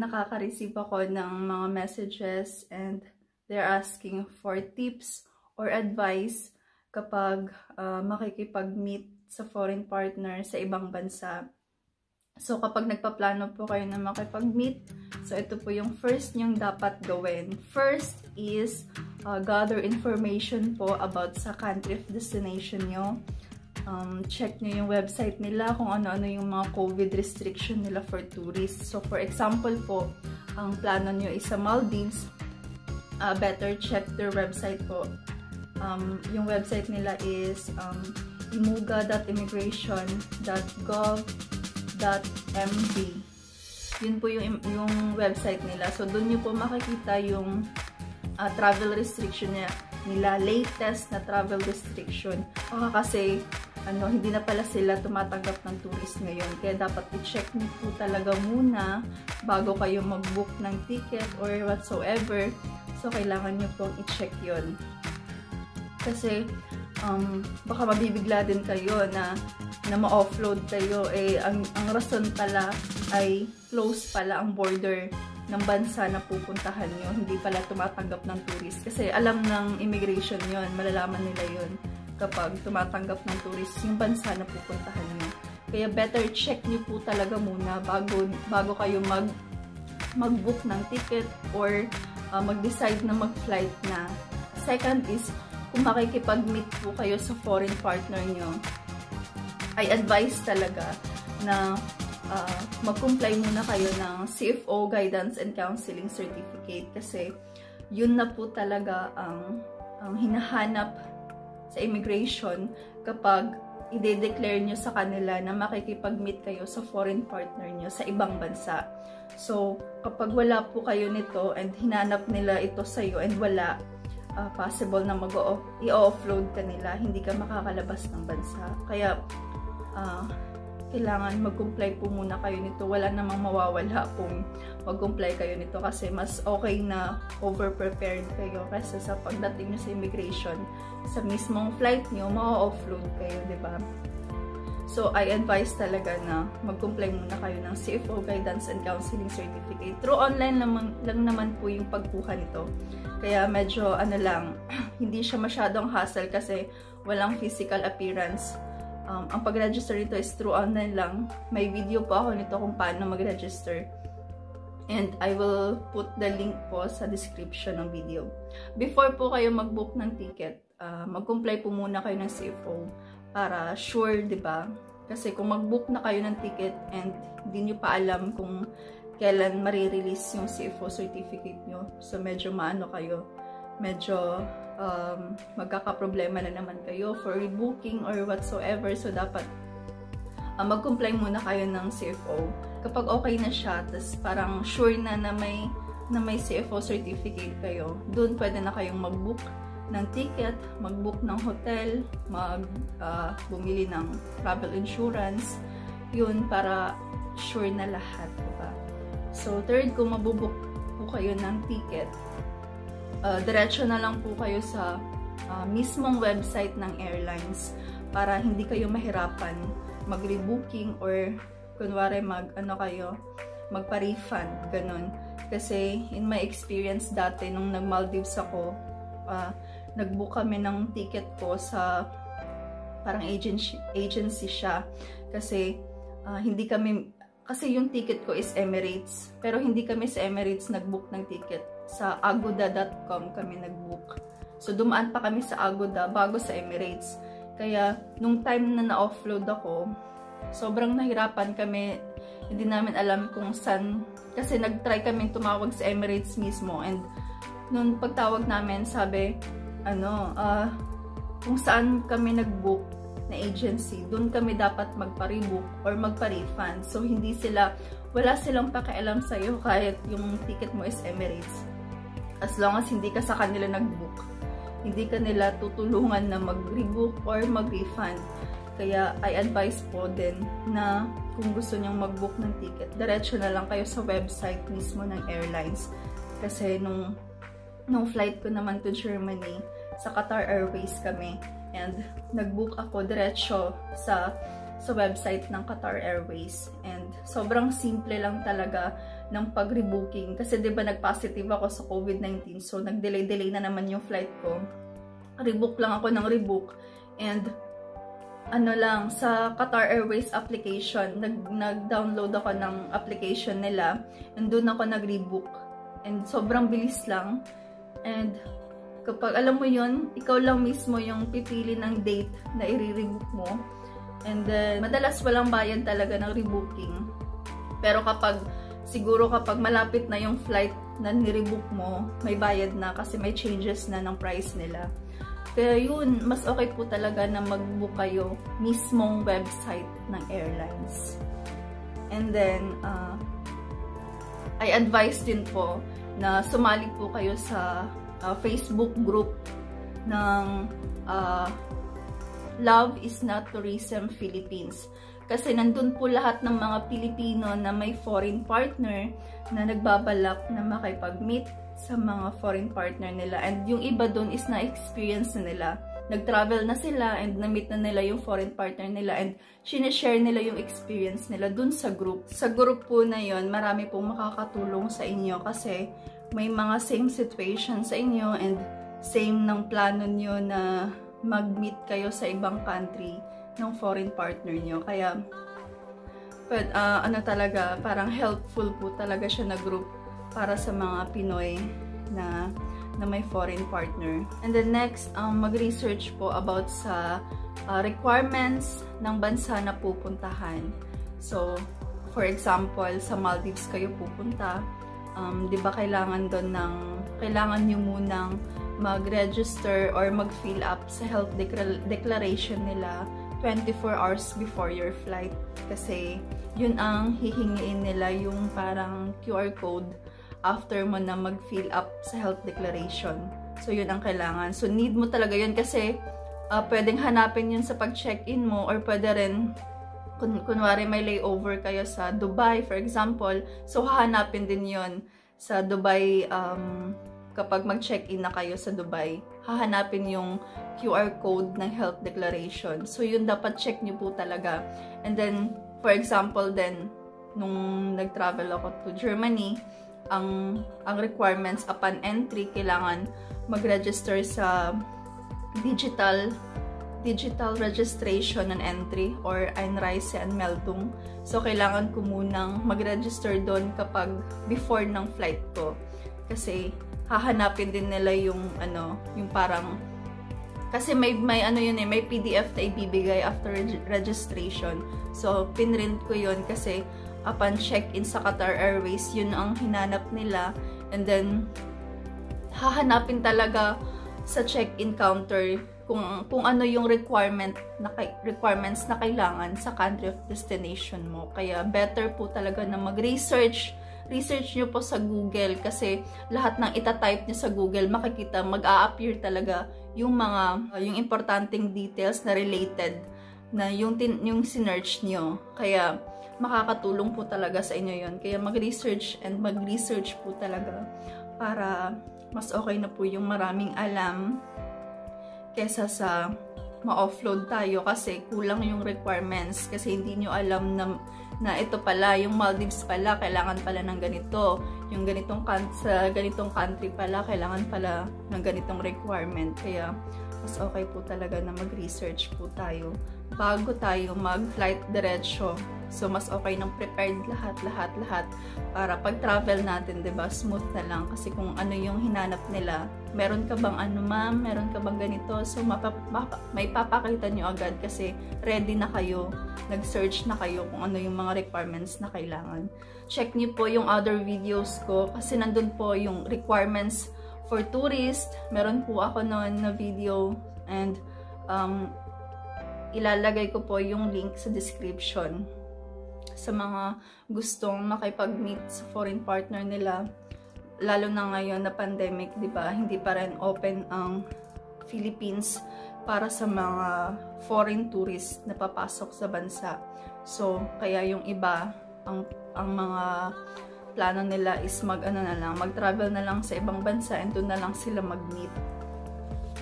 nakaka-receive ako ng mga messages and they're asking for tips or advice kapag makikipag-meet sa foreign partner sa ibang bansa. So, kapag nagpaplano po kayo na makipag-meet, so ito po yung first nyong dapat gawin. First is gather information po about sa country of destination nyo. Check nyo yung website nila kung ano-ano yung mga COVID restriction nila for tourists. So, for example po, ang plano nyo is sa Maldives, better check their website po. Yung website nila is imuga.immigration.gov.md. Yun po yung website nila. So, doon nyo po makikita yung travel restriction nila, latest na travel restriction. Kasi hindi na pala sila tumatanggap ng tourist ngayon. Kaya dapat i-check niyo po talaga muna bago kayo mag-book ng ticket or whatsoever. So, kailangan niyo pong i-check yun. Kasi, baka mabibigla din kayo na ma-offload kayo. Ang rason pala ay close pala ang border ng bansa na pupuntahan nyo. Hindi pala tumatanggap ng tourist. Kasi alam ng immigration yon, malalaman nila yon kapag tumatanggap ng tourist yung bansa na pupuntahan nyo. Kaya better check nyo po talaga muna bago kayo mag-book ng ticket or mag-decide na mag-flight na. Second is, kung makikipag-meet po kayo sa foreign partner nyo, I advise talaga na mag-comply muna kayo ng CFO Guidance and Counseling Certificate kasi yun na po talaga ang hinahanap sa immigration kapag i-declare nyo sa kanila na makikipag-meet kayo sa foreign partner nyo sa ibang bansa. So, kapag wala po kayo nito and hinanap nila ito sa'yo and wala, possible na i-offload ka nila, hindi ka makakalabas ng bansa. Kaya, kailangan mag-comply po muna kayo nito. Wala namang mawawala kung mag-comply kayo nito kasi mas okay na over-prepared kayo kasi sa pagdating nyo sa immigration, sa mismong flight nyo, ma-offload kayo, diba? So, I advise talaga na mag-comply muna kayo ng CFO Guidance and Counseling Certificate. Through online lang naman po yung pagkuha nito. Kaya medyo hindi siya masyadong hassle kasi walang physical appearance. Ang pag-register nito is through online lang. May video po ako nito kung paano mag-register. And I will put the link po sa description ng video. Before po kayo mag-book ng ticket, mag-comply po muna kayo ng CFO para sure, diba? Kasi kung mag-book na kayo ng ticket and hindi nyo pa alam kung kailan marirelease yung CFO certificate nyo, so medyo kayo, medyo magkakaproblema na naman kayo for rebooking or whatsoever. So, dapat mag-comply muna kayo ng CFO. Kapag okay na siya, tas parang sure na may CFO certificate kayo, doon pwede na kayong mag-book ng ticket, mag-book ng hotel, bumili ng travel insurance, yun para sure na lahat, diba? So, third, kung mabubook po kayo ng ticket, diretso na lang po kayo sa mismong website ng airlines para hindi kayo mahirapan mag-rebooking or kunwari magpa-refund, ganun. Kasi in my experience dati nung nag-Maldives ako, nag-book kami ng ticket ko sa parang agency siya kasi kasi yung ticket ko is Emirates, pero hindi kami sa Emirates nag-book ng ticket. Sa agoda.com kami nag-book. So, dumaan pa kami sa Agoda bago sa Emirates. Kaya, nung time na na-offload ako, sobrang nahirapan kami. Hindi namin alam kung saan. Kasi nag-try kami tumawag sa Emirates mismo. And, nung pagtawag namin, sabi, kung saan kami nag-book na agency, doon kami dapat magpa-rebook or magpa-refund. So, wala silang pakialam sa'yo kahit yung ticket mo is Emirates. As long as hindi ka sa kanila nag-book, hindi ka nila tutulungan na mag-rebook or mag-refund. Kaya I advise po din na kung gusto nyong mag-book ng ticket, diretso na lang kayo sa website mismo ng airlines. Kasi nung flight ko naman to Germany, sa Qatar Airways kami. And nag-book ako diretso sa website ng Qatar Airways. And sobrang simple lang talaga ng pag-rebooking. Kasi 'di ba nag-positive ako sa COVID-19, so nag-delay na naman yung flight ko. Rebook lang ako ng rebook, and ano lang, sa Qatar Airways application, nag-download ako ng application nila, and doon ako nag-rebook. And sobrang bilis lang. And kapag alam mo yun, ikaw lang mismo yung pipili ng date na i-rebook mo. And then, madalas walang bayad talaga ng rebooking. Pero siguro kapag malapit na yung flight na nirebook mo, may bayad na kasi may changes na ng price nila. Kaya yun, mas okay po talaga na mag-book kayo mismong website ng airlines. And then, I advise din po na sumali po kayo sa Facebook group ng Love is Not Tourism Philippines. Kasi nandun po lahat ng mga Pilipino na may foreign partner na nagbabalak na makipag-meet sa mga foreign partner nila. And yung iba dun is na-experience na nila. Nag-travel na sila and na-meet na nila yung foreign partner nila, and sinishare nila yung experience nila dun sa group. Sa group po na yun, marami pong makakatulong sa inyo kasi may mga same situation sa inyo and same ng plano nyo na mag-meet kayo sa ibang country ng foreign partner nyo. Kaya, ano talaga, parang helpful po talaga siya na group para sa mga Pinoy na may foreign partner. And then next, mag-research po about sa requirements ng bansa na pupuntahan. So, for example, sa Maldives kayo pupunta, di ba kailangan nyo munang mag-register or mag-fill up sa health declaration nila 24 hours before your flight. Kasi yun ang hihingiin nila, yung parang QR code after mo na mag-fill up sa health declaration. So yun ang kailangan. So need mo talaga yun kasi pwedeng hanapin yun sa pag-check-in mo, or pwede rin kunwari may layover kayo sa Dubai, for example. So hahanapin din yun sa Dubai. Kapag mag-check-in na kayo sa Dubai, hahanapin yung QR code ng health declaration. So, yun dapat check nyo po talaga. And then, for example, then, nung nag-travel ako to Germany, ang requirements upon entry, kailangan mag-register sa digital registration and entry, or Einreiseanmeldung. So, kailangan ko munang mag-register doon kapag before ng flight ko. Kasi, hahanapin din nila yung parang, kasi may may PDF na ibibigay after registration. So, pinrint ko yun kasi upon check-in sa Qatar Airways, yun ang hinanap nila. And then, hahanapin talaga sa check-in counter kung ano yung requirements na kailangan sa country of destination mo. Kaya, better po talaga na mag-research nyo po sa Google, kasi lahat ng itatype nyo sa Google, makikita, mag-a-appear talaga yung importanteng details na related na yung sinearch nyo. Kaya, makakatulong po talaga sa inyo yun. Kaya mag-research po talaga para mas okay na po yung maraming alam kesa sa ma-offload tayo kasi kulang yung requirements, kasi hindi nyo alam na ito pala, yung Maldives pala, kailangan pala ng ganito. Yung sa ganitong country pala, kailangan pala ng ganitong requirement. Kaya, mas okay po talaga na mag-research po tayo bago tayo mag-flight diretso. So, mas okay nang prepared lahat para pag-travel natin, diba, smooth na lang. Kasi kung ano yung hinanap nila, meron ka bang ma'am, meron ka bang ganito, so may papakita nyo agad kasi ready na kayo, nag-search na kayo kung ano yung mga requirements na kailangan. Check nyo po yung other videos ko kasi nandun po yung requirements for tourist. Meron po ako noon na video, and ilalagay ko po yung link sa description sa mga gustong makipag-meet sa foreign partner nila. Lalo na ngayon na pandemic, di ba? Hindi pa rin open ang Philippines para sa mga foreign tourists na papasok sa bansa. So, kaya yung iba, ang mga plano nila is mag-travel na lang sa ibang bansa, and doon na lang sila mag-meet.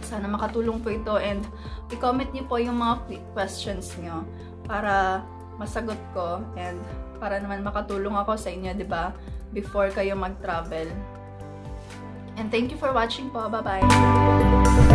Sana makatulong po ito, and i-comment niyo po yung mga questions niyo para masagot ko, and para naman makatulong ako sa inyo, 'di ba? before kayo mag-travel. And thank you for watching po. Bye-bye!